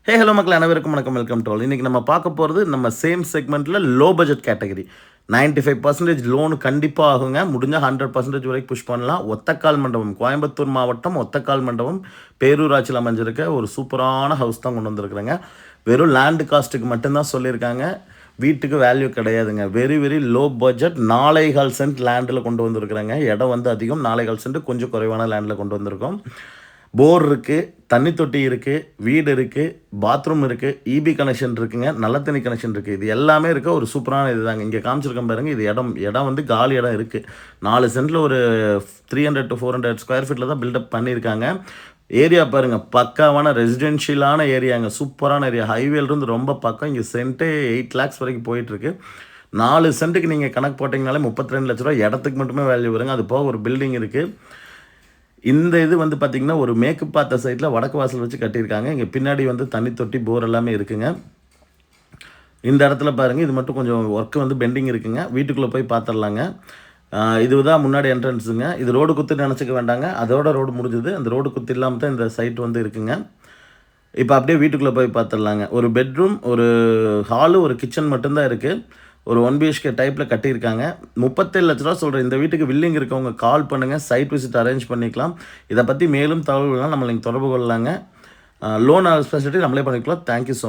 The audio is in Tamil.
ஹலோ மக்கள் அனைவருக்கும் வணக்கம். Welcome to all. இன்றைக்கி நம்ம பார்க்க போகிறது நம்ம சேம் செக்மெண்ட்டில் லோ பட்ஜெட் கேட்டகரி. 95% லோனு கண்டிப்பாக ஆகுங்க. முடிஞ்சால் 100% வரைக்கும் புஷ் பண்ணலாம். ஒத்தக்கால் மண்டபம், கோயம்புத்தூர் மாவட்டம் ஒத்தக்கால் மண்டபம் பேரூராட்சியில் அமைஞ்சிருக்க ஒரு சூப்பரான ஹவுஸ் தான் கொண்டு வந்திருக்குறேங்க. வெறும் லேண்டு காஸ்ட்டுக்கு மட்டும்தான் சொல்லியிருக்காங்க. வீட்டுக்கு வேல்யூ கிடையாதுங்க. Very very low budget 4.25 cent லேண்டில் கொண்டு வந்திருக்குறேங்க. இடம் வந்து அதிகம். 4.25 சென்ட் கொஞ்சம் குறைவான லேண்டில் கொண்டு வந்திருக்கோம். போர் இருக்குது, தண்ணி தொட்டி இருக்குது, வீடு இருக்குது, பாத்ரூம் இருக்குது, இபி கனெக்ஷன் இருக்குங்க, நல்ல தண்ணி கனெக்ஷன் இருக்குது. இது எல்லாமே இருக்க ஒரு சூப்பரான இது தாங்க. இங்கே காமிச்சிருக்கேன் பாருங்கள். இது இடம் வந்து காலி இடம் இருக்குது. 4 சென்ட்டில் ஒரு 300 to 400 ஸ்கொயர் ஃபீட்டில் தான் பில்டப் பண்ணியிருக்காங்க. ஏரியா பாருங்கள், பக்காவான ரெசிடென்ஷியலான ஏரியாங்க. சூப்பரான ஏரியா. ஹைவேலேருந்து ரொம்ப பக்கம். இங்கே சென்ட்டே 8 lakhs வரைக்கும் போயிட்டுருக்கு. 4 சென்ட்டுக்கு நீங்கள் கணக்கு போட்டிங்கனாலே 32 லட்ச ரூபா இடத்துக்கு மட்டுமே வேல்யூ வருங்க. அது போக ஒரு பில்டிங் இருக்குது. இந்த இது வந்து பார்த்திங்கன்னா ஒரு மேற்கு பார்த்த சைடில் வடக்கு வாசல் வச்சு கட்டியிருக்காங்க. இங்கே பின்னாடி வந்து தண்ணி தொட்டி, போர் எல்லாமே இருக்குங்க. இந்த இடத்துல பாருங்கள், இது மட்டும் கொஞ்சம் ஒர்க்கு வந்து பெண்டிங் இருக்குங்க. வீட்டுக்குள்ளே போய் பார்த்துடலாங்க. இதுதான் முன்னாடி என்ட்ரன்ஸுங்க. இது ரோடு குத்து நினச்சிக்க வேண்டாங்க. அதோட ரோடு முடிஞ்சுது. அந்த ரோடு குத்து இல்லாமல் தான் இந்த சைட் வந்து இருக்குங்க. இப்போ அப்படியே வீட்டுக்குள்ளே போய் பார்த்துடலாங்க. ஒரு பெட்ரூம், ஒரு ஹாலு, ஒரு கிச்சன் மட்டும்தான் இருக்குது. ஒரு 1 பிஹெச்கே டைப்பில் கட்டியிருக்காங்க. 37 லட்ச ரூபா சொல்கிறேன். இந்த வீட்டுக்கு வில்லிங் இருக்கவங்க கால் பண்ணுங்கள். சைட் விசிட் அரேஞ்ச் பண்ணிக்கலாம். இதை பற்றி மேலும் தகவல்கள்லாம் நம்மளை தொடர்பு கொள்ளலாங்க. லோன் ஃபெசிலிட்டி நம்மளே பண்ணிக்கலாம். Thank you so